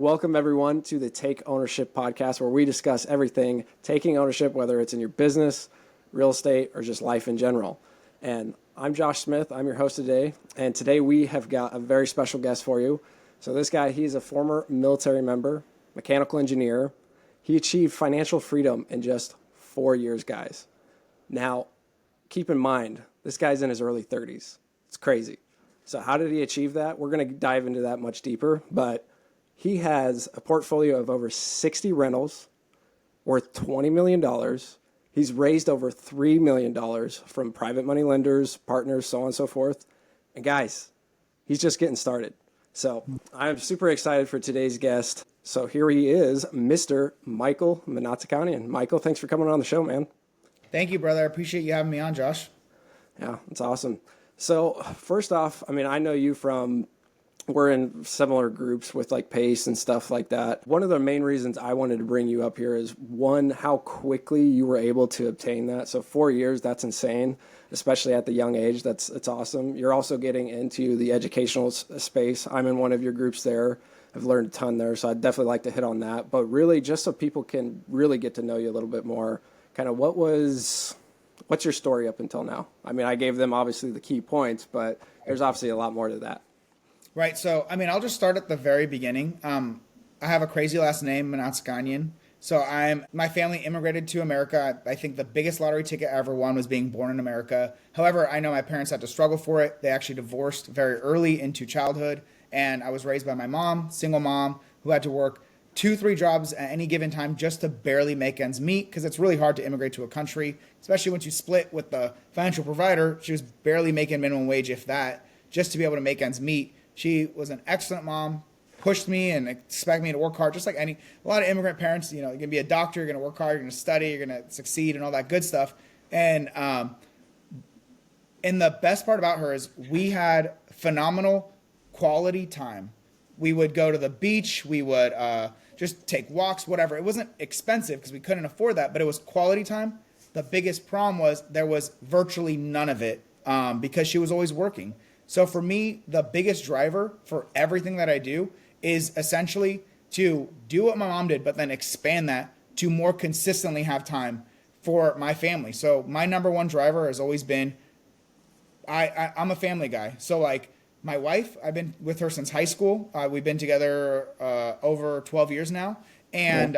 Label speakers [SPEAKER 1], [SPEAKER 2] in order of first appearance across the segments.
[SPEAKER 1] Welcome, everyone, to the Take Ownership podcast, where we discuss everything taking ownership, whether it's in your business, real estate, or just life in general. And I'm Josh Smith. I'm your host today. And today we have got a very special guest for you. So this guy, he's a former military member, mechanical engineer. He achieved financial freedom in just 4 years, guys. Now, keep in mind, this guy's in his early 30s. It's crazy. So how did he achieve that? We're going to dive into that much deeper, but he has a portfolio of over 60 rentals worth $20 million. He's raised over $3 million from private money lenders, partners, so on and so forth. And guys, he's just getting started. So I'm super excited for today's guest. So here he is, Mr. Michael Mnatsakanian. Michael, thanks for coming on the show, man.
[SPEAKER 2] Thank you, brother. I appreciate you having me on, Josh.
[SPEAKER 1] Yeah, it's awesome. So first off, I know you from... We're in similar groups with like PACE and stuff like that. One of the main reasons I wanted to bring you up here is one, how quickly you were able to obtain that. So 4 years, that's insane, especially at the young age. It's awesome. You're also getting into the educational space. I'm in one of your groups there. I've learned a ton there, so I'd definitely like to hit on that. But really, just so people can really get to know you a little bit more, kind of what's your story up until now? I gave them obviously the key points, but there's obviously a lot more to that.
[SPEAKER 2] Right. So, I'll just start at the very beginning. I have a crazy last name, Mnatsakanian. So my family immigrated to America. I think the biggest lottery ticket I ever won was being born in America. However, I know my parents had to struggle for it. They actually divorced very early into childhood. And I was raised by my mom, single mom, who had to work 2-3 jobs at any given time just to barely make ends meet, because it's really hard to immigrate to a country, especially once you split with the financial provider. She was barely making minimum wage, if that, just to be able to make ends meet. She was an excellent mom, pushed me and expected me to work hard, just like a lot of immigrant parents. You're going to be a doctor, you're going to work hard, you're going to study, you're going to succeed and all that good stuff. And the best part about her is we had phenomenal quality time. We would go to the beach, we would just take walks, whatever. It wasn't expensive because we couldn't afford that, but it was quality time. The biggest problem was there was virtually none of it because she was always working. So for me, the biggest driver for everything that I do is essentially to do what my mom did, but then expand that to more consistently have time for my family. So my number one driver has always been, I'm a family guy. So like my wife, I've been with her since high school. We've been together over 12 years now. And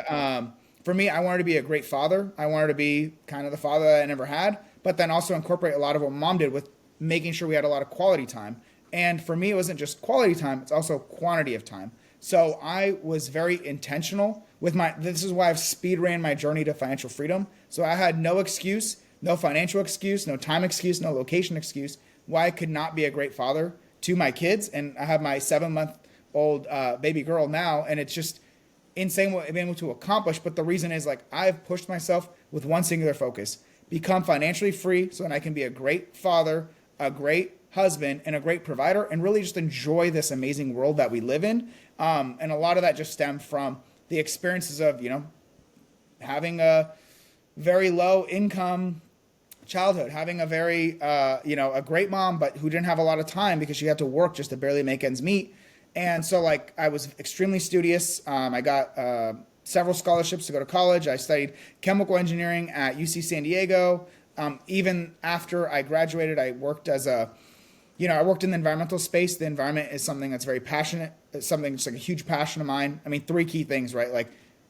[SPEAKER 2] for me, I wanted to be a great father. I wanted to be kind of the father that I never had, but then also incorporate a lot of what mom did with making sure we had a lot of quality time. And for me, it wasn't just quality time, it's also quantity of time. So I was very intentional with this is why I've speed ran my journey to financial freedom. So I had no excuse, no financial excuse, no time excuse, no location excuse, why I could not be a great father to my kids. And I have my 7-month-old baby girl now, and it's just insane what I've been able to accomplish. But the reason is I've pushed myself with one singular focus, become financially free so that I can be a great father, a great husband, and a great provider, and really just enjoy this amazing world that we live in. And a lot of that just stemmed from the experiences of, having a very low income childhood, having a very, a great mom, but who didn't have a lot of time because she had to work just to barely make ends meet. And so I was extremely studious. I got several scholarships to go to college. I studied chemical engineering at UC San Diego. Even after I graduated, I worked I worked in the environmental space. The environment is something that's very passionate. It's something that's like a huge passion of mine. 3 key things, right?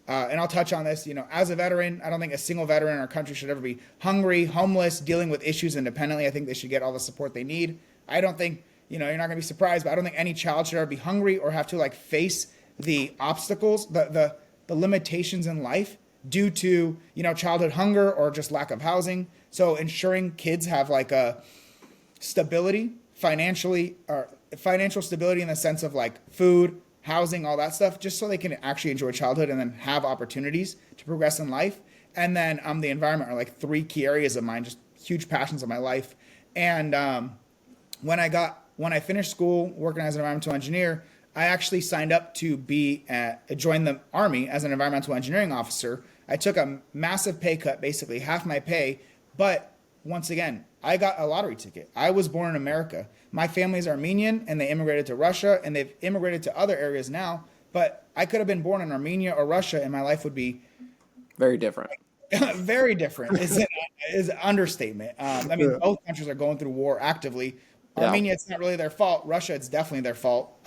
[SPEAKER 2] And I'll touch on this, as a veteran, I don't think a single veteran in our country should ever be hungry, homeless, dealing with issues independently. I think they should get all the support they need. I don't think, you're not going to be surprised, but I don't think any child should ever be hungry or have to face the obstacles, the limitations in life due to, childhood hunger or just lack of housing. So ensuring kids have a stability financially, or financial stability in the sense of food, housing, all that stuff, just so they can actually enjoy childhood and then have opportunities to progress in life. And then the environment are 3 key areas of mine, just huge passions of my life. And when I finished school working as an environmental engineer, I actually signed up to join the Army as an environmental engineering officer. I took a massive pay cut, basically half my pay. But once again, I got a lottery ticket. I was born in America. My family is Armenian, and they immigrated to Russia, and they've immigrated to other areas now. but I could have been born in Armenia or Russia and my life would be
[SPEAKER 1] Very different.
[SPEAKER 2] very different. Is an understatement. I mean, both countries are going through war actively.
[SPEAKER 1] Yeah.
[SPEAKER 2] Armenia, it's not really their fault. Russia, it's definitely their fault.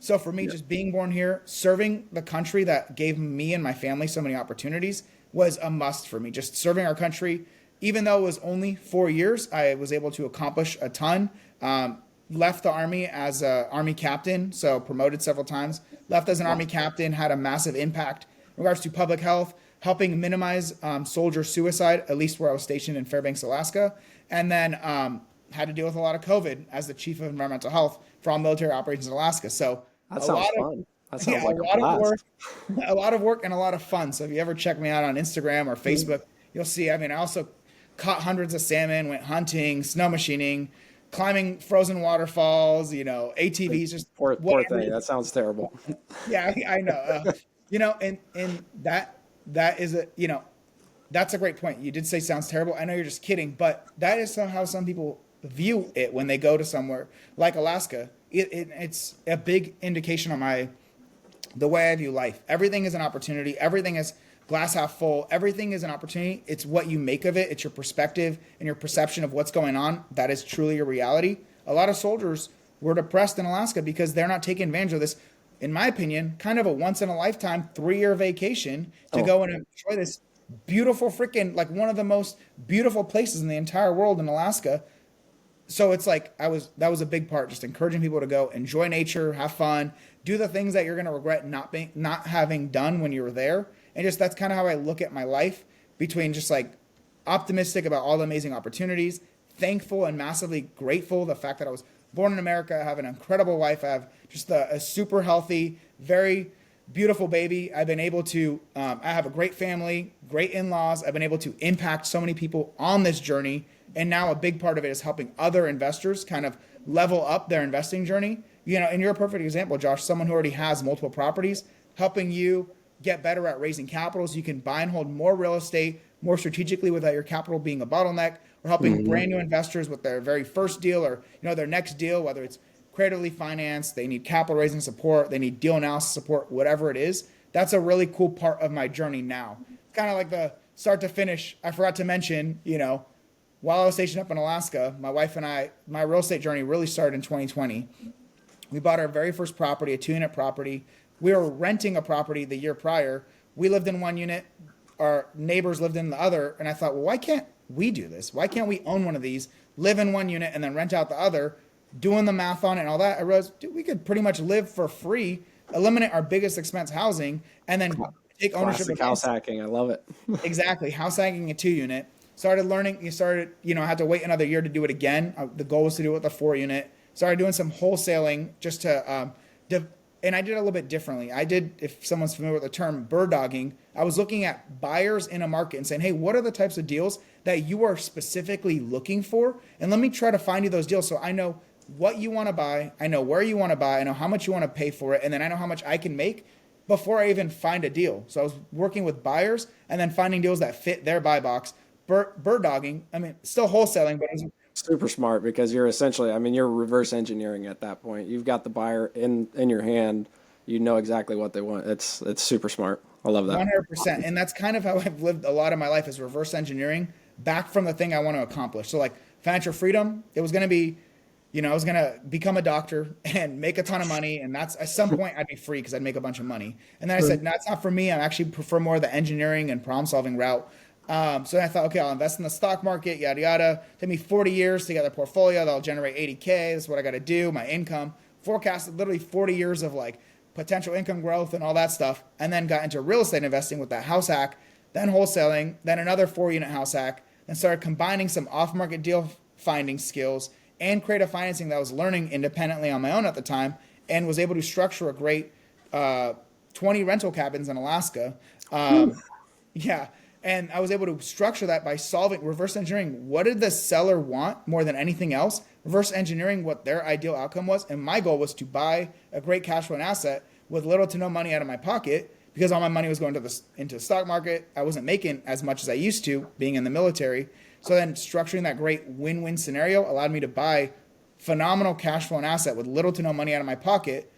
[SPEAKER 2] So for me, just being born here, serving the country that gave me and my family so many opportunities was a must for me. Just serving our country, even though it was only 4 years, I was able to accomplish a ton. Left the Army as an Army captain, so promoted several times. Left as an Army captain, had a massive impact in regards to public health, helping minimize soldier suicide, at least where I was stationed in Fairbanks, Alaska. And then had to deal with a lot of COVID as the chief of environmental health for all military operations in Alaska. So
[SPEAKER 1] That sounds fun. That sounds like
[SPEAKER 2] a lot
[SPEAKER 1] a
[SPEAKER 2] of
[SPEAKER 1] blast.
[SPEAKER 2] work, a lot of work and a lot of fun. So if you ever check me out on Instagram or Facebook, you'll see, I mean, I also caught hundreds of salmon, went hunting, snow machining, climbing frozen waterfalls, ATVs, just
[SPEAKER 1] Poor
[SPEAKER 2] whatever.
[SPEAKER 1] thing. That sounds terrible.
[SPEAKER 2] Yeah, I know. And that is that's a great point. You did say sounds terrible. I know you're just kidding, but that is how some people view it when they go to somewhere like Alaska. It's a big indication on the way I view life. Everything is an opportunity. Everything is glass half full. Everything is an opportunity. It's what you make of it. It's your perspective and your perception of what's going on. That is truly your reality. A lot of soldiers were depressed in Alaska because they're not taking advantage of this, in my opinion, kind of a once in a lifetime 3-year vacation to go and enjoy this beautiful freaking, like one of the most beautiful places in the entire world in Alaska. So it's like that was a big part, just encouraging people to go enjoy nature, have fun, do the things that you're going to regret not having done when you were there. And just that's kind of how I look at my life, between just like optimistic about all the amazing opportunities, thankful and massively grateful the fact that I was born in America. I have an incredible wife. I have just a super healthy, very beautiful baby. I've been able to, I have a great family, great in-laws. I've been able to impact so many people on this journey. And now a big part of it is helping other investors kind of level up their investing journey. And you're a perfect example, Josh, someone who already has multiple properties, helping you get better at raising capital so you can buy and hold more real estate more strategically without your capital being a bottleneck, or helping brand new investors with their very first deal or their next deal, whether it's creatively financed, they need capital raising support, they need deal analysis support, whatever it is. That's a really cool part of my journey now. Kind of like the start to finish. I forgot to mention, while I was stationed up in Alaska, my wife and I, my real estate journey really started in 2020. We bought our very first property, a 2-unit property. We were renting a property the year prior. We lived in one unit. Our neighbors lived in the other. And I thought, well, why can't we do this? Why can't we own one of these, live in one unit, and then rent out the other? Doing the math on it and all that, I realized, dude, we could pretty much live for free, eliminate our biggest expense, housing, and then take ownership
[SPEAKER 1] Classic
[SPEAKER 2] of
[SPEAKER 1] house hacking. I love it.
[SPEAKER 2] Exactly. House hacking a 2-unit. Started learning. I had to wait another year to do it again. The goal was to do it with a 4-unit. Started doing some wholesaling just to, and I did it a little bit differently. I did, if someone's familiar with the term, bird dogging. I was looking at buyers in a market and saying, hey, what are the types of deals that you are specifically looking for? And let me try to find you those deals so I know what you want to buy. I know where you want to buy. I know how much you want to pay for it. And then I know how much I can make before I even find a deal. So I was working with buyers and then finding deals that fit their buy box. Bird dogging, still wholesaling, but it was
[SPEAKER 1] Super smart, because you're essentially, you're reverse engineering at that point. You've got the buyer in your hand. You know exactly what they want. It's super smart. I love that.
[SPEAKER 2] 100%. And that's kind of how I've lived a lot of my life, is reverse engineering back from the thing I want to accomplish. So like financial freedom, it was going to be, I was going to become a doctor and make a ton of money. And that's, at some point I'd be free because I'd make a bunch of money. And then I said, no, that's not for me. I actually prefer more of the engineering and problem solving route. So I thought, okay, I'll invest in the stock market, yada, yada. Take me 40 years to get a portfolio that'll generate 80K. That's what I got to do. My income forecasted literally 40 years of like potential income growth and all that stuff. And then got into real estate investing with that house hack, then wholesaling, then another 4-unit house hack, and started combining some off-market deal finding skills and creative financing that I was learning independently on my own at the time, and was able to structure a great 20 rental cabins in Alaska. Yeah. And I was able to structure that by reverse engineering what did the seller want more than anything else, reverse engineering what their ideal outcome was. And my goal was to buy a great cash flow asset with little to no money out of my pocket, because all my money was going into the stock market. I wasn't making as much as I used to being in the military. So then structuring that great win-win scenario allowed me to buy phenomenal cash flow asset with little to no money out of my pocket.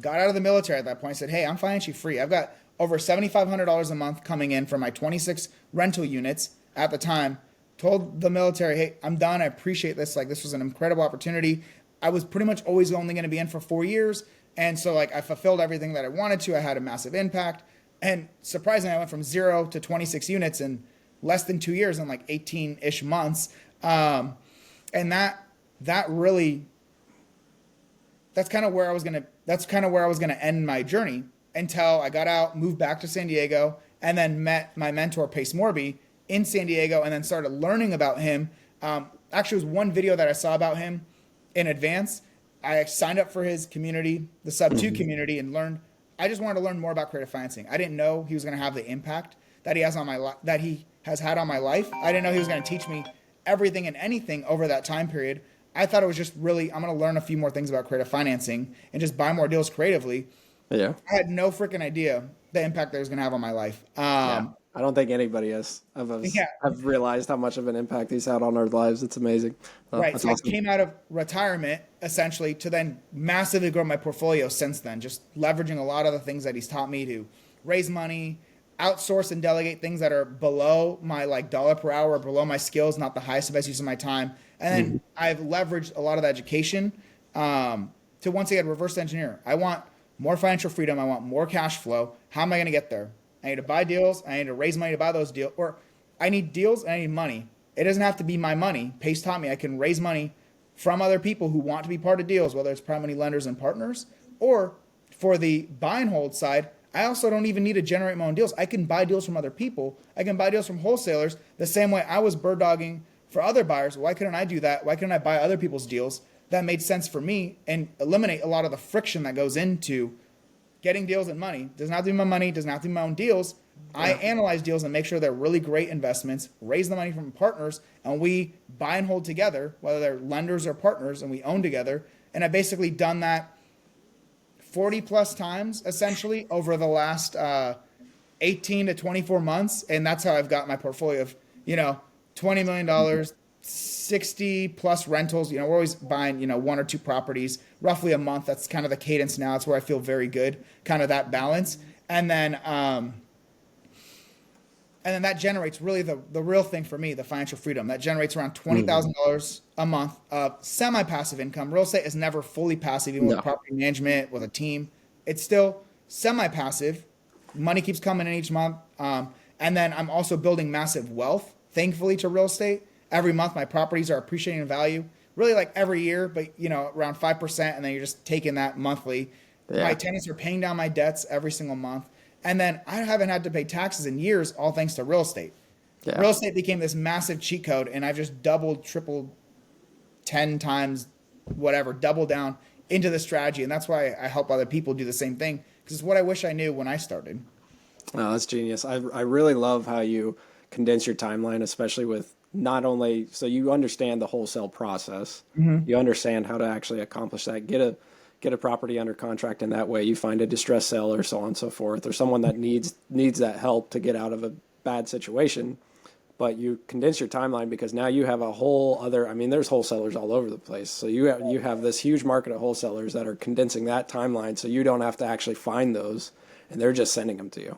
[SPEAKER 2] got out of the military at that point. I said, hey, I'm financially free. I've got over $7,500 a month coming in from my 26 rental units at the time. Told the military, hey, I'm done. I appreciate this. Like, this was an incredible opportunity. I was pretty much always only going to be in for 4 years. And so, like, I fulfilled everything that I wanted to. I had a massive impact. And surprisingly, I went from 0 to 26 units in less than 2 years, in like 18-ish months. And that really, that's kind of where I was gonna end my journey until I got out, moved back to San Diego, and then met my mentor Pace Morby in San Diego, and then started learning about him. Actually, it was one video that I saw about him in advance. I signed up for his community, the Subto Community, and learned. I just wanted to learn more about creative financing. I didn't know he was going to have the impact that he has on that he has had on my life. I didn't know he was going to teach me everything and anything over that time period. I thought it was just really, I'm going to learn a few more things about creative financing and just buy more deals creatively.
[SPEAKER 1] Yeah.
[SPEAKER 2] I had no freaking idea the impact that it was going to have on my life.
[SPEAKER 1] Yeah. I don't think anybody has. I've realized how much of an impact he's had on our lives. It's amazing.
[SPEAKER 2] Right. So
[SPEAKER 1] awesome.
[SPEAKER 2] I came out of retirement essentially to then massively grow my portfolio since then, just leveraging a lot of the things that he's taught me to raise money, outsource and delegate things that are below my like dollar per hour, below my skills, not the highest and best use of my time. And then I've leveraged a lot of the education to once again reverse engineer. I want more financial freedom. I want more cash flow. How am I going to get there? I need to buy deals. I need to raise money to buy those deals. Or I need deals and I need money. It doesn't have to be my money. Pace taught me I can raise money from other people who want to be part of deals, whether it's private money lenders and partners. Or for the buy and hold side, I also don't even need to generate my own deals. I can buy deals from other people. I can buy deals from wholesalers the same way I was bird dogging for other buyers. Why couldn't I do that? Why couldn't I buy other people's deals? That made sense for me and eliminate a lot of the friction that goes into getting deals and money. Doesn't have to be my money, doesn't have to be my own deals. I analyze deals and make sure they're really great investments, raise the money from partners, and we buy and hold together, whether they're lenders or partners, and we own together. And I've basically done that 40 plus times essentially over the last 18 to 24 months. And that's how I've got my portfolio of, $20 million, 60 plus rentals. We're always buying, 1 or 2 properties, roughly a month. That's kind of the cadence now. It's where I feel very good, kind of that balance. And then that generates really the real thing for me, the financial freedom. That generates around $20,000 a month of semi-passive income. Real estate is never fully passive, even with property management, with a team. It's still semi-passive. Money keeps coming in each month. And then I'm also building massive wealth, thankfully, to real estate. Every month, my properties are appreciating in value, really like every year, but around 5%, and then you're just taking that monthly. Yeah. My tenants are paying down my debts every single month. And then I haven't had to pay taxes in years, all thanks to real estate. Yeah. Real estate became this massive cheat code, and I've just doubled, tripled, 10 times, whatever, double down into the strategy. And that's why I help other people do the same thing, because it's what I wish I knew when I started.
[SPEAKER 1] Oh, that's genius. I really love how you condense your timeline, especially with not only, so you understand the wholesale process, you understand how to actually accomplish that, get a property under contract in that way, you find a distressed seller, so on and so forth, or someone that needs that help to get out of a bad situation. But you condense your timeline because now you have a whole other, there's wholesalers all over the place. So you have this huge market of wholesalers that are condensing that timeline, so you don't have to actually find those, and they're just sending them to you,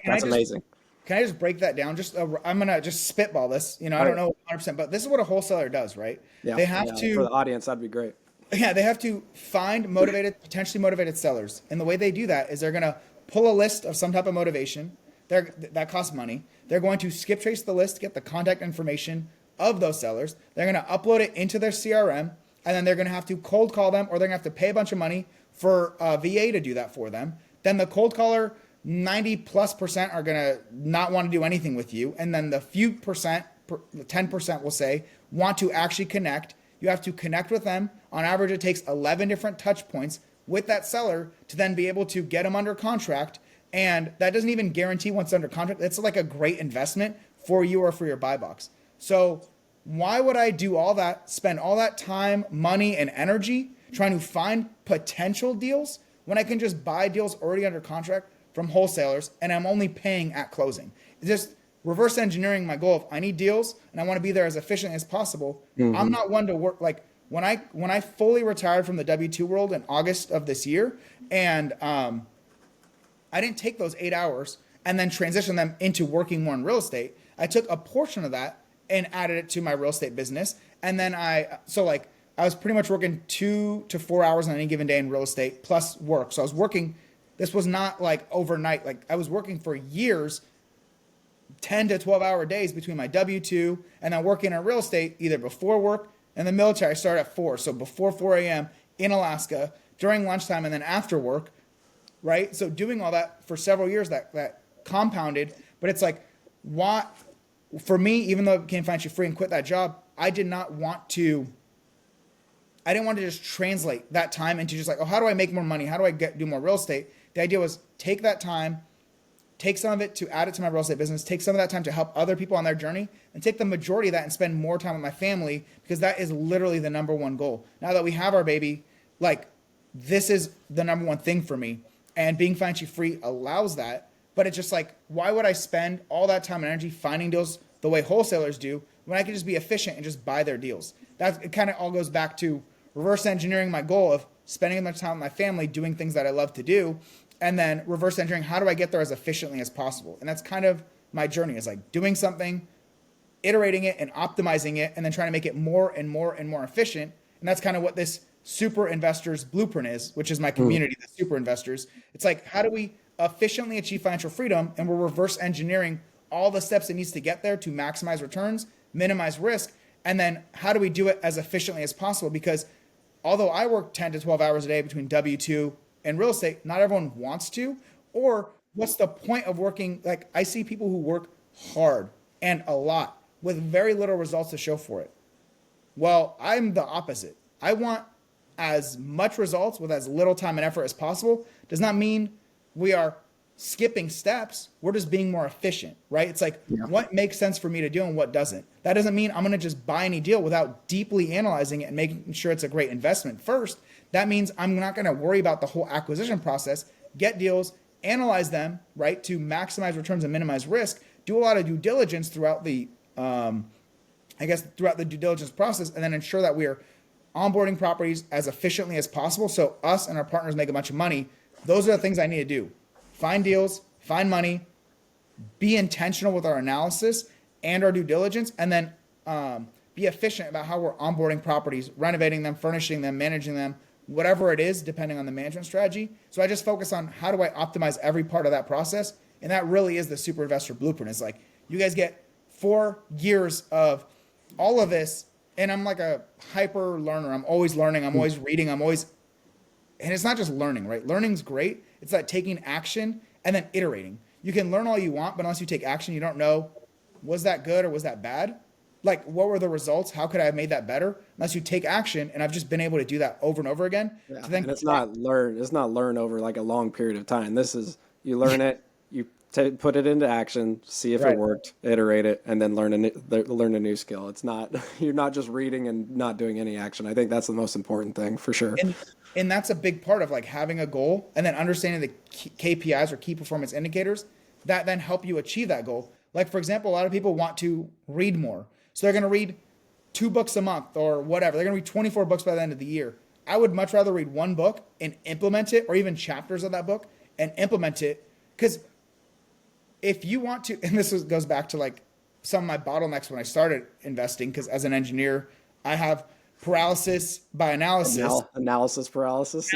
[SPEAKER 1] that's amazing.
[SPEAKER 2] Can I just break that down? I'm going to just spitball this. I don't know 100%, but this is what a wholesaler does, right?
[SPEAKER 1] Yeah.
[SPEAKER 2] They have to,
[SPEAKER 1] for the audience, that'd be great.
[SPEAKER 2] Yeah, they have to find potentially motivated sellers. And the way they do that is they're going to pull a list of some type of motivation. That costs money. They're going to skip trace the list, get the contact information of those sellers. They're going to upload it into their CRM, and then they're going to have to cold call them, or they're going to have to pay a bunch of money for a VA to do that for them. Then the cold caller, 90+% are going to not want to do anything with you. And then the few percent, 10% will say, want to actually connect. You have to connect with them. On average, it takes 11 different touch points with that seller to then be able to get them under contract. And that doesn't even guarantee once under contract. It's like a great investment for you or for your buy box. So why would I do all that, spend all that time, money, and energy trying to find potential deals when I can just buy deals already under contract from wholesalers, and I'm only paying at closing? It's just reverse engineering my goal of I need deals and I want to be there as efficiently as possible. I'm not one to work like when I fully retired from the W-2 world in August of this year, and I didn't take those 8 hours and then transition them into working more in real estate. I took a portion of that and added it to my real estate business. And then I was pretty much working 2 to 4 hours on any given day in real estate plus work. So I was working, this was not like overnight. Like I was working for years, 10 to 12 hour days between my W-2 and then working in real estate, either before work and the military. I started at 4. So before 4 a.m. in Alaska, during lunchtime, and then after work, right? So doing all that for several years, that compounded. But it's like, what, for me, even though I became financially free and quit that job, I didn't want to just translate that time into just like, oh, how do I make more money? How do I do more real estate? The idea was take that time, take some of it to add it to my real estate business, take some of that time to help other people on their journey, and take the majority of that and spend more time with my family, because that is literally the number one goal. Now that we have our baby, like, this is the number one thing for me. And being financially free allows that. But it's just like, why would I spend all that time and energy finding deals the way wholesalers do when I could just be efficient and just buy their deals? It kind of all goes back to reverse engineering my goal of spending as much time with my family doing things that I love to do, and then reverse engineering, how do I get there as efficiently as possible? And that's kind of my journey, is like doing something, iterating it and optimizing it, and then trying to make it more and more and more efficient. And that's kind of what this Super Investors Blueprint is, which is my community, the Super Investors. It's like, how do we efficiently achieve financial freedom? And we're reverse engineering all the steps it needs to get there to maximize returns, minimize risk. And then how do we do it as efficiently as possible? Because although I work 10 to 12 hours a day between W-2 and real estate, not everyone wants to. Or what's the point of working? Like, I see people who work hard and a lot with very little results to show for it. Well, I'm the opposite. I want as much results with as little time and effort as possible. Does not mean we are skipping steps. We're just being more efficient, right? It's like, what makes sense for me to do and what doesn't. That doesn't mean I'm going to just buy any deal without deeply analyzing it and making sure it's a great investment first. That means I'm not going to worry about the whole acquisition process, get deals, analyze them, right, to maximize returns and minimize risk, do a lot of due diligence throughout the throughout the due diligence process, and then ensure that we are onboarding properties as efficiently as possible so us and our partners make a bunch of money. Those are the things I need to do. Find deals, find money, be intentional with our analysis and our due diligence, and then be efficient about how we're onboarding properties, renovating them, furnishing them, managing them, whatever it is, depending on the management strategy. So I just focus on how do I optimize every part of that process. And that really is the Super Investor Blueprint. It's like, you guys get 4 years of all of this. And I'm like a hyper learner. I'm always learning. I'm always reading. And it's not just learning, right? Learning's great. It's like taking action and then iterating. You can learn all you want, but unless you take action, you don't know, was that good or was that bad? Like, what were the results? How could I have made that better? Unless you take action. And I've just been able to do that over and over again.
[SPEAKER 1] Yeah. And it's not learn over like a long period of time. This is, you learn it, you put it into action, see if it worked, iterate it, and then learn a new skill. It's not, you're not just reading and not doing any action. I think that's the most important thing for sure.
[SPEAKER 2] And that's a big part of like having a goal and then understanding the KPIs or key performance indicators that then help you achieve that goal. Like, for example, a lot of people want to read more. So they're going to read 2 books a month or whatever. They're going to read 24 books by the end of the year. I would much rather read 1 book and implement it, or even chapters of that book and implement it. Because if you want to, and goes back to like some of my bottlenecks when I started investing, because as an engineer, I have paralysis by analysis.
[SPEAKER 1] Analysis paralysis.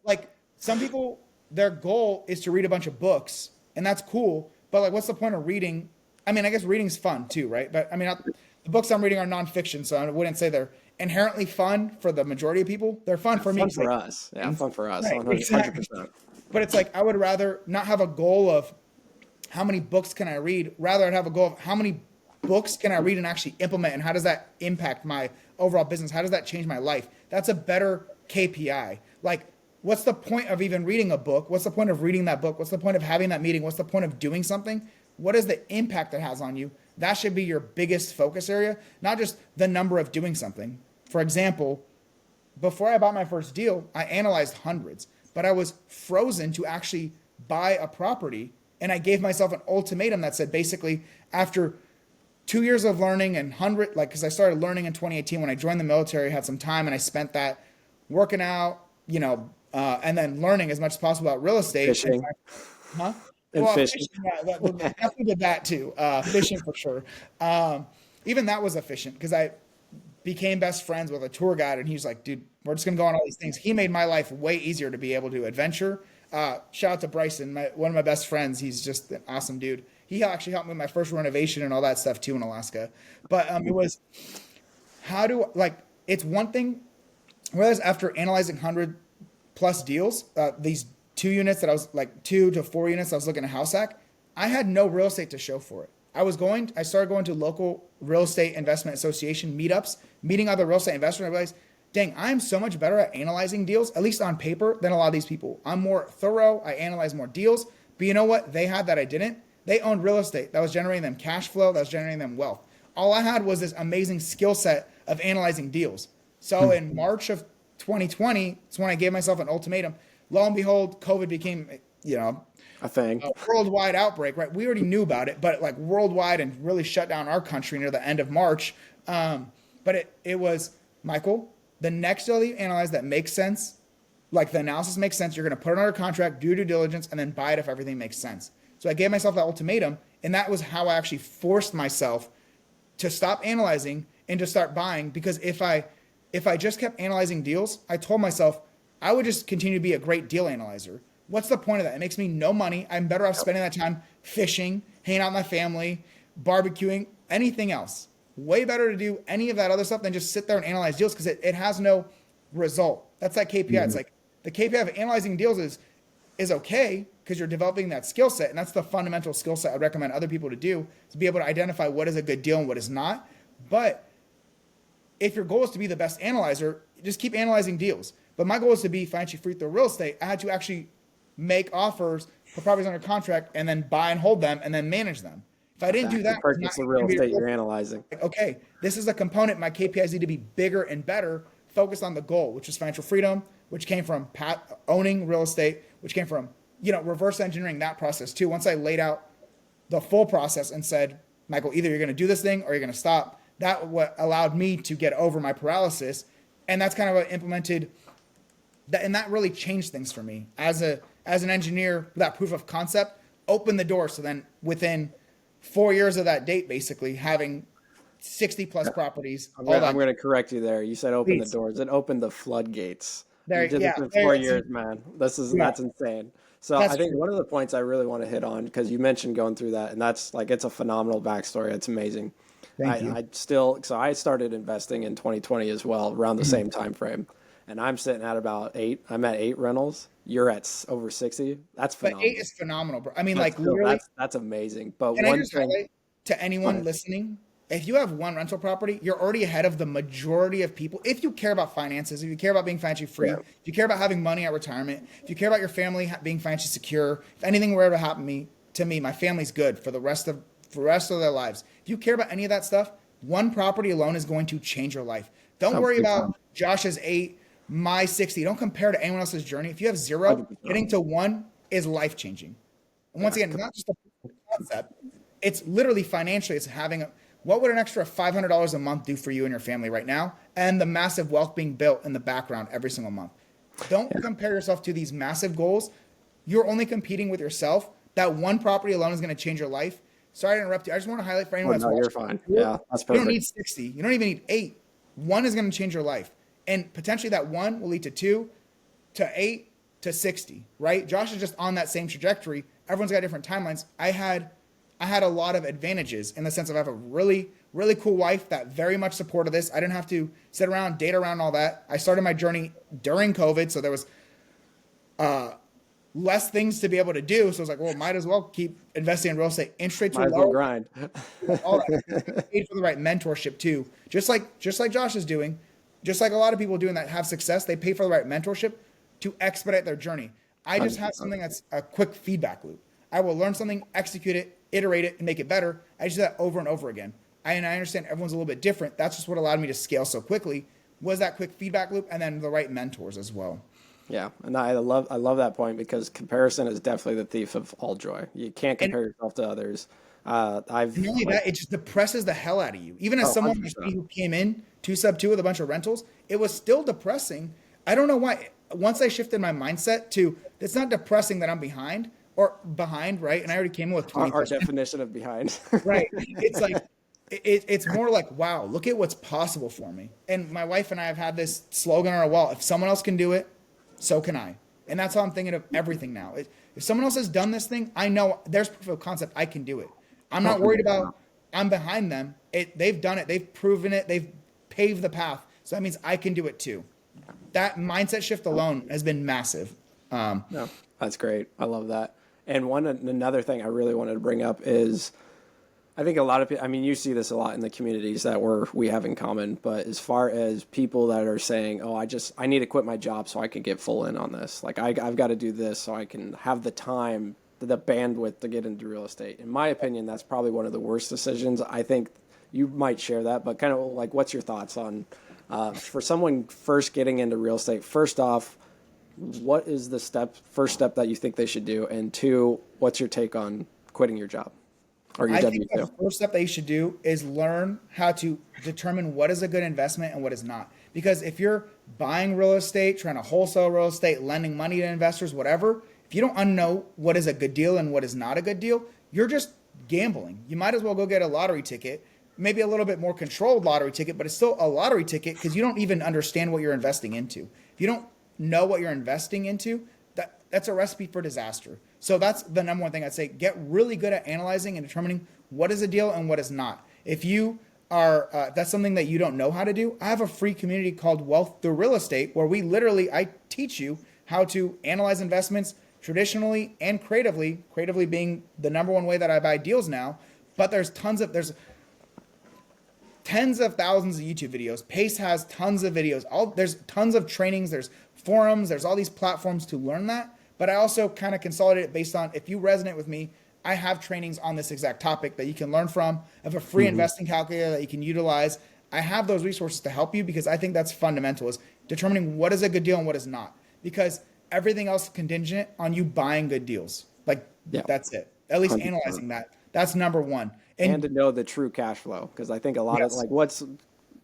[SPEAKER 2] Like, some people, their goal is to read a bunch of books, and that's cool. But like, what's the point of reading? I mean, I guess reading's fun too, right? But I mean, the books I'm reading are nonfiction, so I wouldn't say they're inherently fun for the majority of people. They're fun for me.
[SPEAKER 1] Fun for us. Yeah, fun for us.
[SPEAKER 2] Right,
[SPEAKER 1] 100%.
[SPEAKER 2] exactly. But it's like, I would rather not have a goal of how many books can I read. Rather, I'd have a goal of how many books can I read and actually implement, and how does that impact my overall business? How does that change my life? That's a better KPI. Like, what's the point of even reading a book? What's the point of reading that book? What's the point of having that meeting? What's the point of doing something? What is the impact it has on you? That should be your biggest focus area, not just the number of doing something. For example, before I bought my first deal, I analyzed hundreds, but I was frozen to actually buy a property. And I gave myself an ultimatum that said, basically, after 2 years of learning and because I started learning in 2018 when I joined the military, had some time, and I spent that working out, and then learning as much as possible about real estate.
[SPEAKER 1] Fishing.
[SPEAKER 2] Huh?
[SPEAKER 1] And
[SPEAKER 2] Well,
[SPEAKER 1] fishing.
[SPEAKER 2] fishing, yeah, definitely did that too. Fishing for sure. Even that was efficient because I became best friends with a tour guide, and he was like, "Dude, we're just gonna go on all these things." He made my life way easier to be able to adventure. Shout out to Bryson, one of my best friends. He's just an awesome dude. He actually helped me with my first renovation and all that stuff too in Alaska. But it was it's one thing. Whereas after analyzing 100+ deals, these 2 units that I was like 2 to 4 units I was looking at house hack, I had no real estate to show for it. I started going to local real estate investment association meetups, meeting other real estate investors, and I realized, dang, I'm so much better at analyzing deals, at least on paper, than a lot of these people. I'm more thorough. I analyze more deals. But you know what? They had that I didn't. They owned real estate that was generating them cash flow, that was generating them wealth. All I had was this amazing skill set of analyzing deals. So in March of 2020, it's when I gave myself an ultimatum. Lo and behold, COVID became,
[SPEAKER 1] A thing.
[SPEAKER 2] a worldwide outbreak, right? We already knew about it, but like worldwide and really shut down our country near the end of March. But it was, Michael, the next deal that you analyze that makes sense, like the analysis makes sense, you're going to put it under contract, do due diligence, and then buy it if everything makes sense. So I gave myself that ultimatum, and that was how I actually forced myself to stop analyzing and to start buying. Because if I just kept analyzing deals, I told myself I would just continue to be a great deal analyzer. What's the point of that? It makes me no money. I'm better off spending that time fishing, hanging out with my family, barbecuing, anything else. Way better to do any of that other stuff than just sit there and analyze deals because it has no result. That's that KPI. It's like the KPI of analyzing deals is okay because you're developing that skill set, and that's the fundamental skill set I'd recommend other people to do, to be able to identify what is a good deal and what is not. But if your goal is to be the best analyzer, just keep analyzing deals. But my goal is to be financially free through real estate. I had to actually make offers for properties under contract and then buy and hold them and then manage them. If I didn't do that,
[SPEAKER 1] Purchase the real estate you're analyzing.
[SPEAKER 2] Okay, this is a component. My KPIs need to be bigger and better, focused on the goal, which is financial freedom, which came from owning real estate, which came from reverse engineering that process too. Once I laid out the full process and said, Michael, either you're going to do this thing or you're going to stop. That what allowed me to get over my paralysis, and that's kind of what implemented that, and that really changed things for me as an engineer. That proof of concept opened the door. So then within 4 years of that date, basically having 60+ properties.
[SPEAKER 1] I'm going to correct you there. You said open the doors. It opened the floodgates. You did it in 4 years, man. That's insane. So I think one of the points I really want to hit on, because you mentioned going through that, and that's like, it's a phenomenal backstory. It's amazing. I started investing in 2020 as well, around the same time frame. And I'm sitting at about 8. I'm at 8 rentals. You're at over 60. That's phenomenal.
[SPEAKER 2] But 8 is phenomenal, bro. I mean, like literally,
[SPEAKER 1] that's amazing. But
[SPEAKER 2] and one thing to anyone listening, if you have one rental property, you're already ahead of the majority of people. If you care about finances, if you care about being financially free, if you care about having money at retirement, if you care about your family being financially secure, if anything were ever to happen to me, my family's good for the rest of their lives. If you care about any of that stuff, one property alone is going to change your life. Don't worry about Josh's 8, my 60. Don't compare to anyone else's journey. If you have 0, 100%. Getting to 1 is life changing. And once again, not just a concept. It's literally financially. It's having what would an extra $500 a month do for you and your family right now, and the massive wealth being built in the background every single month. Don't compare yourself to these massive goals. You're only competing with yourself. That one property alone is going to change your life. Sorry to interrupt you. I just want to highlight for anyone that's watching.
[SPEAKER 1] You're fine. Yeah, that's perfect.
[SPEAKER 2] You don't need 60. You don't even need 8. 1 is going to change your life. And potentially that 1 will lead to 2, to 8, to 60, right? Josh is just on that same trajectory. Everyone's got different timelines. I had a lot of advantages in the sense of I have a really, really cool wife that very much supported this. I didn't have to sit around, date around, all that. I started my journey during COVID, so there was less things to be able to do. So I was like, well, might as well keep investing in real estate. Interest rates are low.
[SPEAKER 1] Grind.
[SPEAKER 2] All that. Paid for the right mentorship too. Just like Josh is doing, just like a lot of people doing that have success, they pay for the right mentorship to expedite their journey. I just have something that's a quick feedback loop. I will learn something, execute it, iterate it, and make it better. I just do that over and over again. I understand everyone's a little bit different. That's just what allowed me to scale so quickly, was that quick feedback loop and then the right mentors as well.
[SPEAKER 1] Yeah, and I love that point, because comparison is definitely the thief of all joy. You can't compare yourself to others. I've
[SPEAKER 2] And not only
[SPEAKER 1] like,
[SPEAKER 2] that, it just depresses the hell out of you. Even as
[SPEAKER 1] oh,
[SPEAKER 2] someone like me
[SPEAKER 1] 100%.
[SPEAKER 2] who came in to Subto with a bunch of rentals, it was still depressing. I don't know why. Once I shifted my mindset to it's not depressing that I'm behind, right? And I already came in with
[SPEAKER 1] Our
[SPEAKER 2] 20%.
[SPEAKER 1] definition of behind.
[SPEAKER 2] Right. It's like it's more like, wow, look at what's possible for me. And my wife and I have had this slogan on our wall: if someone else can do it, so can I. And that's how I'm thinking of everything now. If someone else has done this thing, I know there's proof of concept. I can do it. I'm not worried about I'm behind them. They've done it. They've proven it. They've paved the path. So that means I can do it too. That mindset shift alone has been massive.
[SPEAKER 1] No, that's great. I love that. And another thing I really wanted to bring up is I think a lot of people, I mean, you see this a lot in the communities that we have in common, but as far as people that are saying, oh, I need to quit my job so I can get full in on this. Like I've got to do this so I can have the time, the bandwidth to get into real estate. In my opinion, that's probably one of the worst decisions. I think you might share that, but kind of like, what's your thoughts on, for someone first getting into real estate, first off, what is the first step that you think they should do? And two, what's your take on quitting your job or your
[SPEAKER 2] I think the
[SPEAKER 1] W-2?
[SPEAKER 2] first step that you should do is learn how to determine what is a good investment and what is not. Because if you're buying real estate, trying to wholesale real estate, lending money to investors, whatever, if you don't know what is a good deal and what is not a good deal, you're just gambling. You might as well go get a lottery ticket, maybe a little bit more controlled lottery ticket, but it's still a lottery ticket because you don't even understand what you're investing into. If you don't know what you're investing into, that's a recipe for disaster. So that's the number one thing I'd say. Get really good at analyzing and determining what is a deal and what is not. If you are, that's something that you don't know how to do, I have a free community called Wealth Through Real Estate where I teach you how to analyze investments traditionally and creatively being the number one way that I buy deals now. But there's tens of thousands of YouTube videos. Pace has tons of videos. There's tons of trainings. There's forums. There's all these platforms to learn that. But I also kind of consolidate it based on if you resonate with me, I have trainings on this exact topic that you can learn from. I have a free investing calculator that you can utilize. I have those resources to help you because I think that's fundamental is determining what is a good deal and what is not. Because everything else is contingent on you buying good deals. Like that's it. At least
[SPEAKER 1] 100%.
[SPEAKER 2] analyzing that. That's number one.
[SPEAKER 1] And to know the true cash flow. Because I think a lot of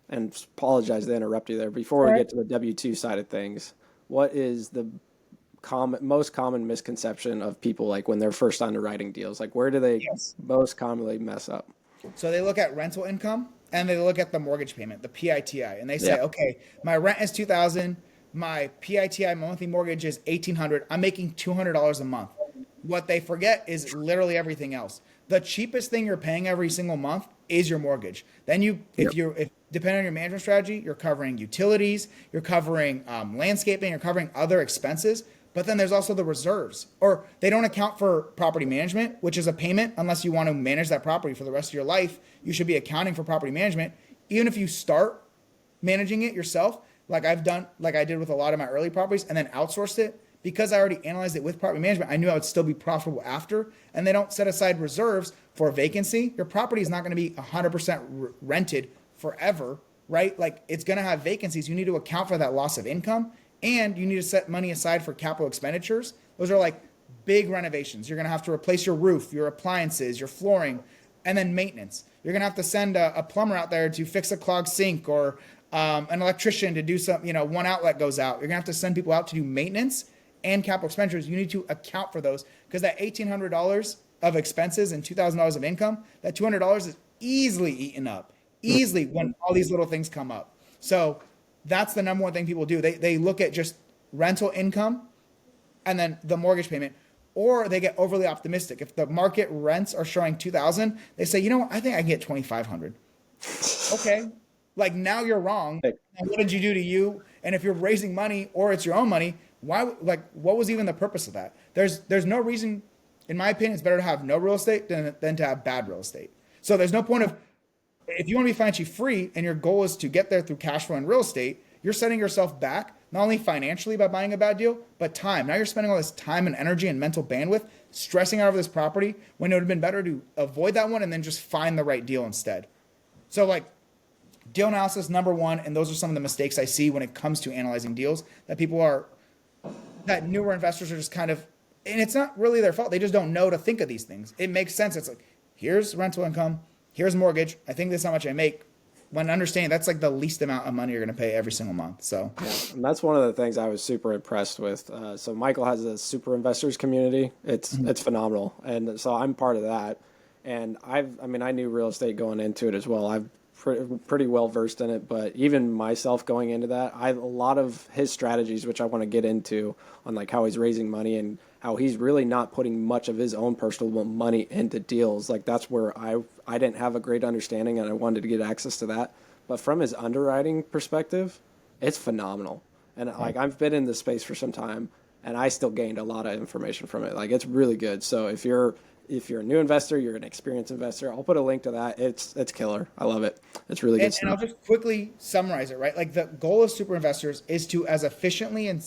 [SPEAKER 1] and apologize to interrupt you there. Before we get to the W-2 side of things, what is the most common misconception of people like when they're first underwriting deals? Like where do they most commonly mess up?
[SPEAKER 2] So they look at rental income and they look at the mortgage payment, the PITI, and they say, okay, my rent is $2,000, my PITI monthly mortgage is $1,800. I'm making $200 a month. What they forget is literally everything else. The cheapest thing you're paying every single month is your mortgage. Then if depending on your management strategy, you're covering utilities, you're covering landscaping, you're covering other expenses. But then there's also the reserves, or they don't account for property management, which is a payment. Unless you want to manage that property for the rest of your life, you should be accounting for property management. Even if you start managing it yourself, like I did with a lot of my early properties and then outsourced it, because I already analyzed it with property management, I knew I would still be profitable after. And they don't set aside reserves for vacancy. Your property is not going to be 100% rented forever, right? Like it's going to have vacancies. You need to account for that loss of income. And you need to set money aside for capital expenditures. Those are like big renovations. You're going to have to replace your roof, your appliances, your flooring, and then maintenance. You're going to have to send a plumber out there to fix a clogged sink or an electrician to do some, one outlet goes out. You're going to have to send people out to do maintenance and capital expenditures. You need to account for those because that $1,800 of expenses and $2,000 of income, that $200 is easily eaten up, easily when all these little things come up. So that's the number one thing people do. They look at just rental income and then the mortgage payment, or they get overly optimistic. If the market rents are showing 2,000, they say, you know what, I think I can get 2,500. Okay. Like now you're wrong. And what did you do to you? And if you're raising money or it's your own money, what was even the purpose of that? There's no reason, in my opinion, it's better to have no real estate than to have bad real estate. So there's no point of, if you want to be financially free and your goal is to get there through cash flow and real estate, you're setting yourself back, not only financially by buying a bad deal, but time. Now you're spending all this time and energy and mental bandwidth stressing out over this property when it would have been better to avoid that one and then just find the right deal instead. So like deal analysis, number one, and those are some of the mistakes I see when it comes to analyzing deals that newer investors are just kind of, and it's not really their fault. They just don't know to think of these things. It makes sense. It's like, here's rental income, here's mortgage. I think this is how much I make. When understanding that's like the least amount of money you're going to pay every single month. So
[SPEAKER 1] And that's one of the things I was super impressed with. So Michael has a super investors community. It's phenomenal, and so I'm part of that. And I knew real estate going into it as well. I'm pretty well versed in it, but even myself going into that, a lot of his strategies, which I want to get into, on like how he's raising money and how he's really not putting much of his own personal money into deals. Like that's where I didn't have a great understanding, and I wanted to get access to that. But from his underwriting perspective, it's phenomenal. And like I've been in this space for some time, and I still gained a lot of information from it. Like it's really good. So if you're a new investor, you're an experienced investor, I'll put a link to that. It's killer. I love it. It's really good
[SPEAKER 2] and
[SPEAKER 1] stuff.
[SPEAKER 2] I'll just quickly summarize it, right? Like the goal of super investors is to as efficiently and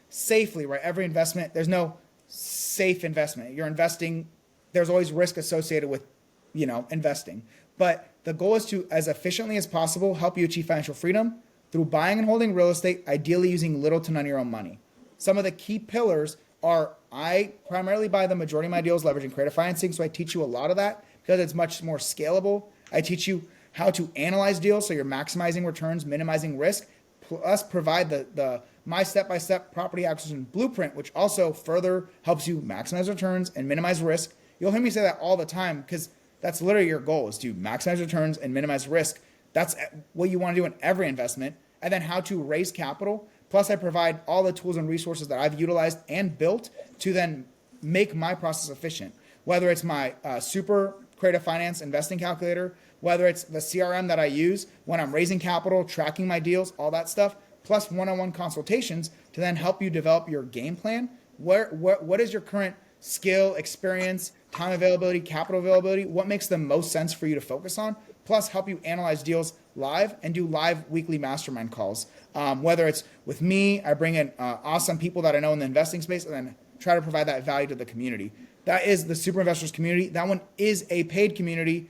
[SPEAKER 2] safely, right? Every investment, there's no safe investment. You're investing, there's always risk associated with, investing. But the goal is to, as efficiently as possible, help you achieve financial freedom through buying and holding real estate, ideally using little to none of your own money. Some of the key pillars are I primarily buy the majority of my deals leveraging creative financing, so I teach you a lot of that because it's much more scalable. I teach you how to analyze deals so you're maximizing returns, minimizing risk, plus provide the my step-by-step property acquisition blueprint, which also further helps you maximize returns and minimize risk. You'll hear me say that all the time because that's literally your goal, is to maximize returns and minimize risk. That's what you want to do in every investment. And then how to raise capital. Plus, I provide all the tools and resources that I've utilized and built to then make my process efficient. Whether it's my super creative finance investing calculator, whether it's the CRM that I use when I'm raising capital, tracking my deals, all that stuff, plus one-on-one consultations to then help you develop your game plan. What is your current skill, experience, time availability, capital availability? What makes the most sense for you to focus on? Plus help you analyze deals live and do live weekly mastermind calls. Whether it's with me, I bring in awesome people that I know in the investing space and then try to provide that value to the community. That is the Super Investors community. That one is a paid community.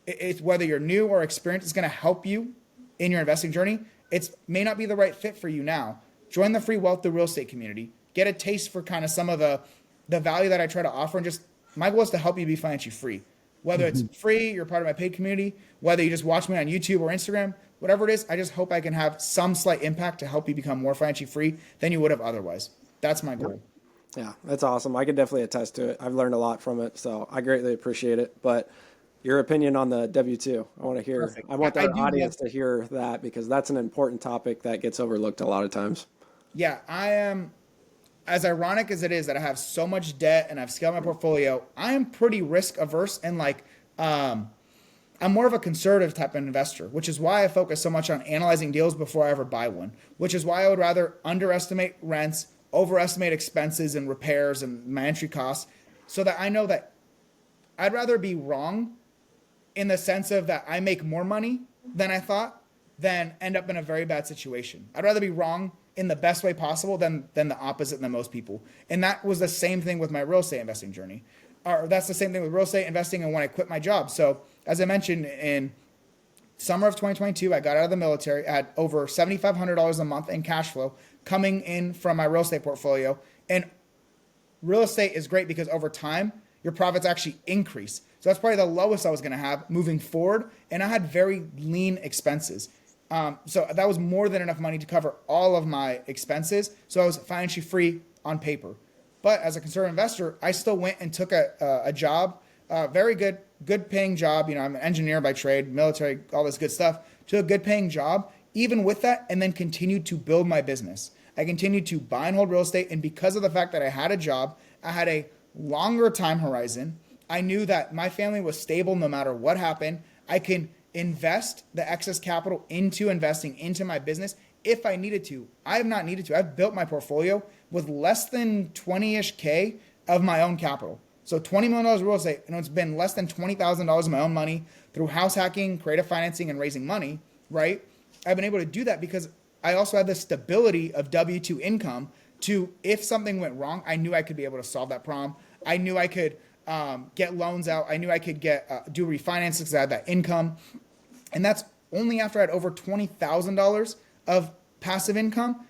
[SPEAKER 2] It's whether you're new or experienced, it's going to help you in your investing journey. It may not be the right fit for you now. Join the free Wealth through Real Estate community. Get a taste for kind of some of the value that I try to offer, and just my goal is to help you be financially free. Whether it's free, you're part of my paid community, whether you just watch me on YouTube or Instagram, whatever it is, I just hope I can have some slight impact to help you become more financially free than you would have otherwise. That's my goal.
[SPEAKER 1] Yeah, that's awesome. I can definitely attest to it. I've learned a lot from it, so I greatly appreciate it. But your opinion on the W-2, I want to hear.
[SPEAKER 2] Perfect.
[SPEAKER 1] I want our audience to hear that because that's an important topic that gets overlooked a lot of times.
[SPEAKER 2] Yeah, I am. As ironic as it is that I have so much debt and I've scaled my portfolio, I am pretty risk averse and I'm more of a conservative type of investor, which is why I focus so much on analyzing deals before I ever buy one, which is why I would rather underestimate rents, overestimate expenses and repairs and my entry costs, so that I know that I'd rather be wrong in the sense of that I make more money than I thought than end up in a very bad situation. I'd rather be wrong in the best way possible than the opposite than most people. And that was the same thing with my real estate investing journey. Or that's the same thing with real estate investing and when I quit my job. So as I mentioned, in summer of 2022, I got out of the military. I had over $7,500 a month in cash flow coming in from my real estate portfolio. And real estate is great because over time, your profits actually increase. So that's probably the lowest I was going to have moving forward. And I had very lean expenses. So that was more than enough money to cover all of my expenses. So I was financially free on paper. But as a conservative investor, I still went and took a job, very good paying job. I'm an engineer by trade, military, all this good stuff, to a good paying job, even with that, and then continued to build my business. I continued to buy and hold real estate. And because of the fact that I had a job, I had a longer time horizon. I knew that my family was stable no matter what happened. I can invest the excess capital into investing into my business if I needed to. I have not needed to. I've built my portfolio with less than 20-ish K of my own capital. So $20 million real estate, and it's been less than $20,000 of my own money through house hacking, creative financing, and raising money, right? I've been able to do that because I also had the stability of W-2 income to, if something went wrong, I knew I could be able to solve that problem. I knew I could get loans out. I knew I could do refinances because I had that income. And that's only after I had over $20,000 of passive income.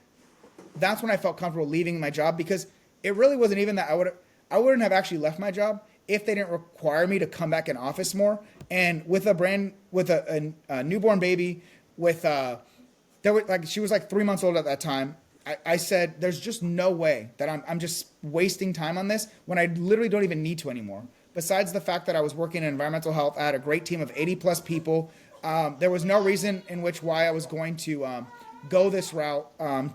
[SPEAKER 2] That's when I felt comfortable leaving my job, because it really wasn't even that I wouldn't have actually left my job if they didn't require me to come back in office more. And with a newborn baby, she was like 3 months old at that time. I said, there's just no way that I'm just wasting time on this when I literally don't even need to anymore. Besides the fact that I was working in environmental health, I had a great team of 80 plus people. There was no reason in which why I was going to go this route. I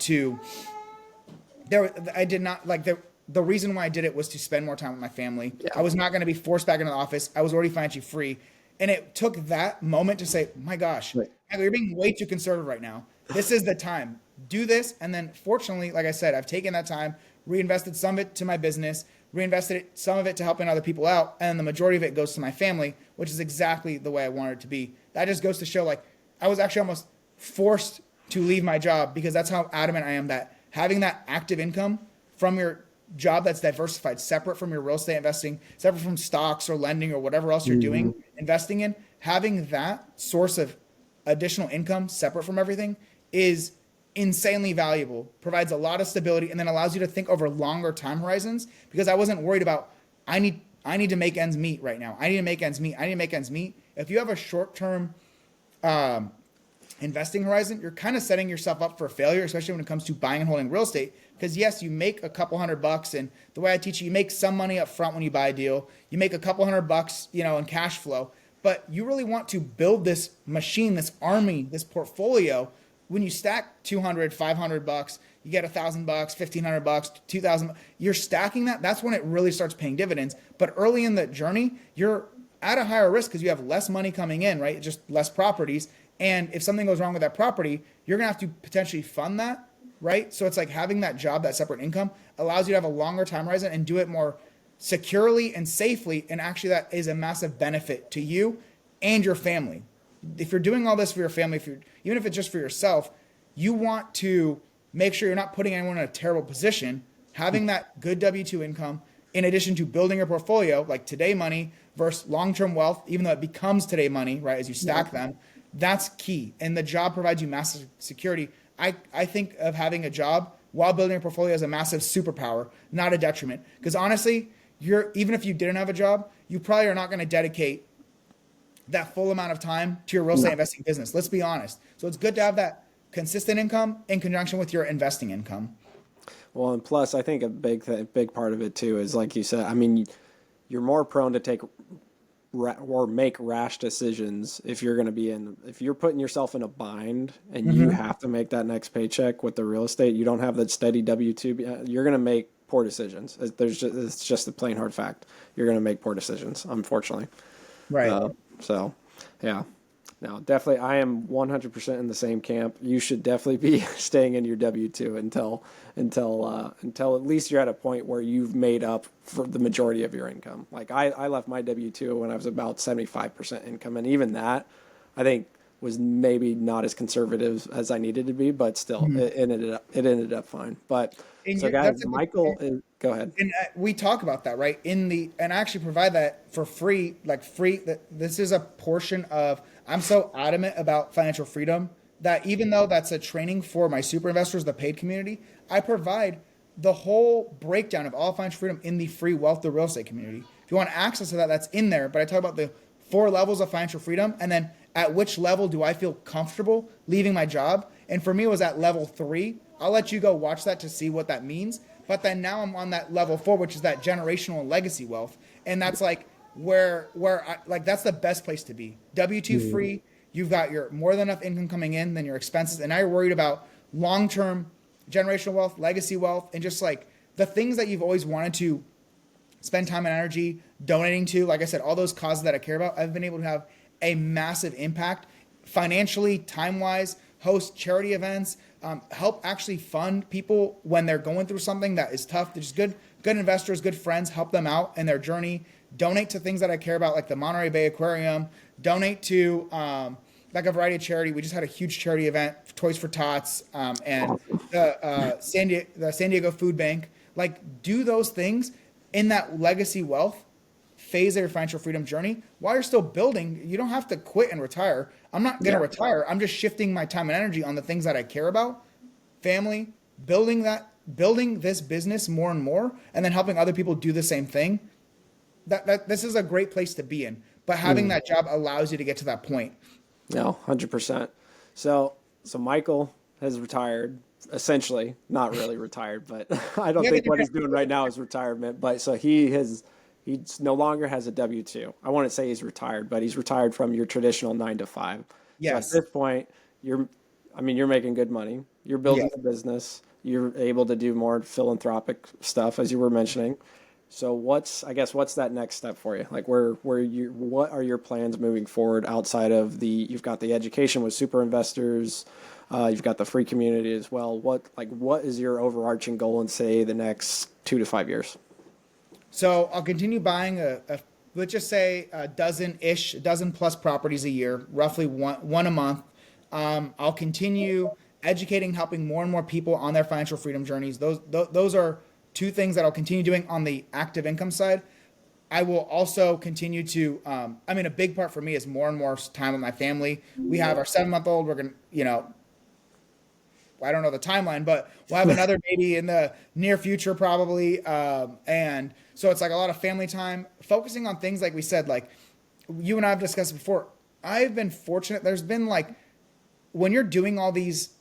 [SPEAKER 2] did not like the reason why I did it was to spend more time with my family. Yeah. I was not going to be forced back into the office. I was already financially free. And it took that moment to say, my gosh, right. You're being way too conservative right now. This is the time. Do this. And then fortunately, like I said, I've taken that time, reinvested some of it to my business, some of it to helping other people out. And the majority of it goes to my family, which is exactly the way I wanted it to be. That just goes to show like I was actually almost forced to leave my job because that's how adamant I am that having that active income from your job that's diversified, separate from your real estate investing, separate from stocks or lending or whatever else you're doing, investing in, having that source of additional income separate from everything is insanely valuable, provides a lot of stability, and then allows you to think over longer time horizons because I wasn't worried about, I need to make ends meet right now. I need to make ends meet. If you have a short-term investing horizon, you're kind of setting yourself up for failure, especially when it comes to buying and holding real estate. Because yes, you make a couple $100, and the way I teach you make some money up front when you buy a deal. You make a couple $100, in cash flow. But you really want to build this machine, this army, this portfolio. When you stack $200, $500, you get $1,000, $1,500, $2,000. You're stacking that. That's when it really starts paying dividends. But early in the journey, you're at a higher risk because you have less money coming in, right? Just less properties. And if something goes wrong with that property, you're going to have to potentially fund that, right? So it's like having that job, that separate income allows you to have a longer time horizon and do it more securely and safely. And actually that is a massive benefit to you and your family. If you're doing all this for your family, even if it's just for yourself, you want to make sure you're not putting anyone in a terrible position. Having that good W-2 income, in addition to building your portfolio, like today money versus long-term wealth, even though it becomes today money, right, as you stack them, that's key. And the job provides you massive security. I think of having a job while building a portfolio as a massive superpower, not a detriment. Because honestly, even if you didn't have a job, you probably are not going to dedicate that full amount of time to your real estate investing business. Let's be honest. So it's good to have that consistent income in conjunction with your investing income.
[SPEAKER 1] Well, and plus, I think a big part of it too is, like you said, I mean, you're more prone to take or make rash decisions if you're putting yourself in a bind and you have to make that next paycheck with the real estate. You don't have that steady W-2. You're going to make poor decisions. It's just a plain hard fact. You're going to make poor decisions, unfortunately.
[SPEAKER 2] Right.
[SPEAKER 1] So, yeah. No, definitely, I am 100% in the same camp. You should definitely be staying in your W-2 until at least you're at a point where you've made up for the majority of your income. Like I left my W-2 when I was about 75% income, and even that, I think, was maybe not as conservative as I needed to be, but still, it ended up fine. But so guys, Michael, go ahead.
[SPEAKER 2] And we talk about that, right? And I actually provide that for free, this is a portion of. I'm so adamant about financial freedom that even though that's a training for my super investors, the paid community, I provide the whole breakdown of all financial freedom in the free Wealth to Real Estate community. If you want access to that, that's in there. But I talk about the 4 levels of financial freedom, and then at which level do I feel comfortable leaving my job? And for me, it was at level 3. I'll let you go watch that to see what that means. But then now I'm on that level 4, which is that generational and legacy wealth. And that's like where that's the best place to be. W-2 free. You've got your more than enough income coming in than your expenses. And now you're worried about long-term generational wealth, legacy wealth, and just like the things that you've always wanted to spend time and energy donating to. Like I said, all those causes that I care about, I've been able to have a massive impact financially, time-wise, host charity events, help actually fund people when they're going through something that is tough. There's good investors, good friends, help them out in their journey. Donate to things that I care about, like the Monterey Bay Aquarium. Donate to like a variety of charity. We just had a huge charity event, Toys for Tots, and the San Diego Food Bank. Like, do those things in that legacy wealth phase of your financial freedom journey while you're still building. You don't have to quit and retire. I'm not going to retire. I'm just shifting my time and energy on the things that I care about, family, building this business more and more, and then helping other people do the same thing. this is a great place to be in. But having that job allows you to get to that point.
[SPEAKER 1] No, 100%. So Michael has retired, essentially, not really retired, but I don't
[SPEAKER 2] Yeah,
[SPEAKER 1] think what he's doing right now is retirement. But so he's no longer has a W-2. I wouldn't say he's retired, but he's retired from your traditional 9 to 5.
[SPEAKER 2] Yes.
[SPEAKER 1] So at this point, you're making good money. You're building
[SPEAKER 2] Yes.
[SPEAKER 1] a business. You're able to do more philanthropic stuff, as you were mentioning. So what's that next step for you? Like what are your plans moving forward outside of you've got the education with super investors, you've got the free community as well. What is your overarching goal in, say, the next 2 to 5 years?
[SPEAKER 2] So I'll continue buying let's just say a dozen plus properties a year, roughly one a month. I'll continue educating, helping more and more people on their financial freedom journeys. Those are two things that I'll continue doing on the active income side. I will also continue to, a big part for me is more and more time with my family. We have our 7-month-old. We're going to, I don't know the timeline, but we'll have another baby in the near future probably. And so it's like a lot of family time, focusing on things like we said, like you and I have discussed before. I've been fortunate. There's been like, when you're doing all these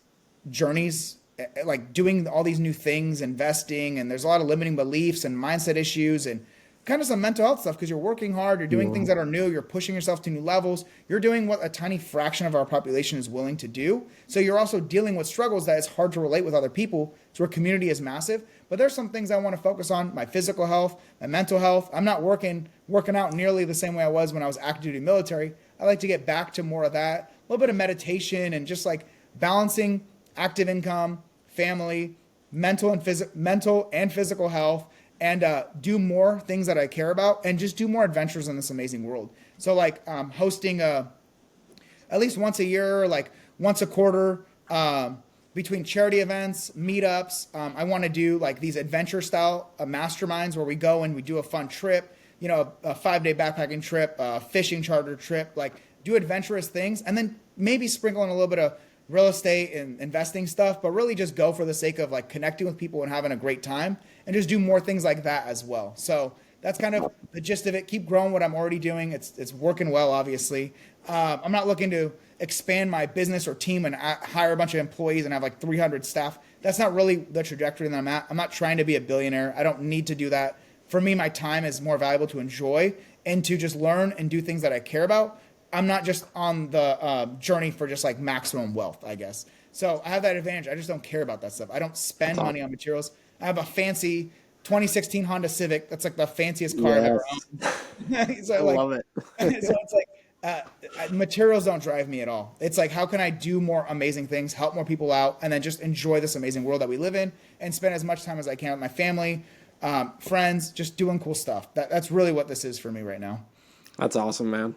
[SPEAKER 2] journeys, like doing all these new things, investing, and there's a lot of limiting beliefs and mindset issues and kind of some mental health stuff because you're working hard, you're doing things that are new, you're pushing yourself to new levels, you're doing what a tiny fraction of our population is willing to do. So you're also dealing with struggles that it's hard to relate with other people. So our community is massive. But there's some things I want to focus on: my physical health, my mental health. I'm not working out nearly the same way I was when I was active duty military. I like to get back to more of that, a little bit of meditation and just like balancing active income, family, mental and physical health, and do more things that I care about and just do more adventures in this amazing world. So like hosting at least once a year, like once a quarter, between charity events, meetups. I want to do like these adventure style masterminds where we go and we do a fun trip, a 5-day backpacking trip, a fishing charter trip, like do adventurous things, and then maybe sprinkle in a little bit of real estate and investing stuff, but really just go for the sake of like connecting with people and having a great time, and just do more things like that as well. So that's kind of the gist of it. Keep growing what I'm already doing. It's working well, obviously. I'm not looking to expand my business or team and hire a bunch of employees and have like 300 staff. That's not really the trajectory that I'm at. I'm not trying to be a billionaire. I don't need to do that. For me, my time is more valuable to enjoy and to just learn and do things that I care about. I'm not just on the journey for just like maximum wealth, I guess. So I have that advantage. I just don't care about that stuff. I don't spend money on materials. I have a fancy 2016 Honda Civic. That's like the fanciest car I've ever owned. So
[SPEAKER 1] I love it.
[SPEAKER 2] so it's like materials don't drive me at all. It's like, how can I do more amazing things, help more people out, and then just enjoy this amazing world that we live in and spend as much time as I can with my family, friends, just doing cool stuff. That's really what this is for me right now.
[SPEAKER 1] That's awesome, man.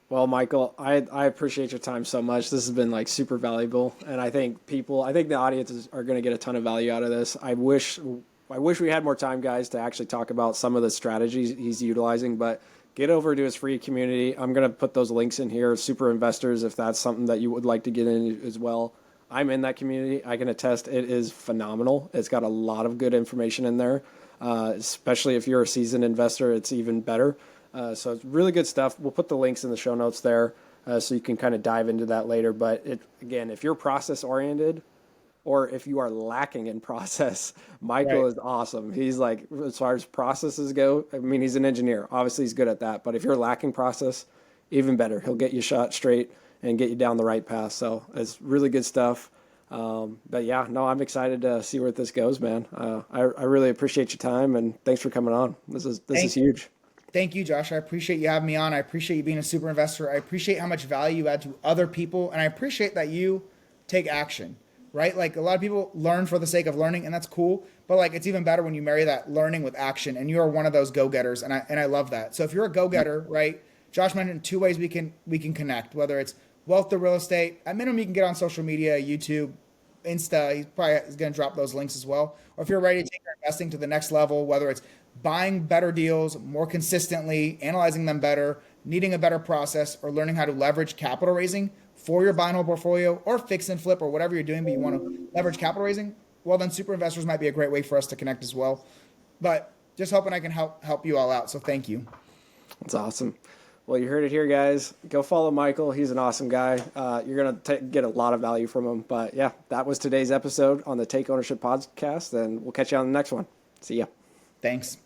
[SPEAKER 1] Well, Michael, I appreciate your time so much. This has been like super valuable, and I think the audience are going to get a ton of value out of this. I wish we had more time, guys, to actually talk about some of the strategies he's utilizing, but get over to his free community. I'm going to put those links in here, Super Investors, if that's something that you would like to get in as well. I'm in that community. I can attest it is phenomenal. It's got a lot of good information in there, especially if you're a seasoned investor, it's even better. So it's really good stuff. We'll put the links in the show notes there so you can kind of dive into that later. But again, if you're process oriented or if you are lacking in process, Michael is awesome. He's like, as far as processes go, I mean, he's an engineer. Obviously, he's good at that. But if you're lacking process, even better. He'll get you shot straight and get you down the right path. So it's really good stuff. But yeah, no, I'm excited to see where this goes, man. I really appreciate your time and thanks for coming on. This is huge.
[SPEAKER 2] Thank you, Josh. I appreciate you having me on. I appreciate you being a super investor. I appreciate how much value you add to other people. And I appreciate that you take action, right? Like a lot of people learn for the sake of learning, and that's cool. But like it's even better when you marry that learning with action, and you're one of those go-getters. And I love that. So if you're a go-getter, right? Josh mentioned 2 ways we can connect, whether it's wealth to real estate. At minimum, you can get on social media, YouTube, Insta. He's going to drop those links as well. Or if you're ready to take your investing to the next level, whether it's buying better deals more consistently, analyzing them better, needing a better process, or learning how to leverage capital raising for your buy and hold portfolio or fix and flip or whatever you're doing, but you want to leverage capital raising, well, then super investors might be a great way for us to connect as well. But just hoping I can help you all out. So thank you.
[SPEAKER 1] That's awesome. Well, you heard it here, guys. Go follow Michael. He's an awesome guy. You're going to get a lot of value from him. But yeah, that was today's episode on the Take Ownership podcast, and we'll catch you on the next one. See ya.
[SPEAKER 2] Thanks.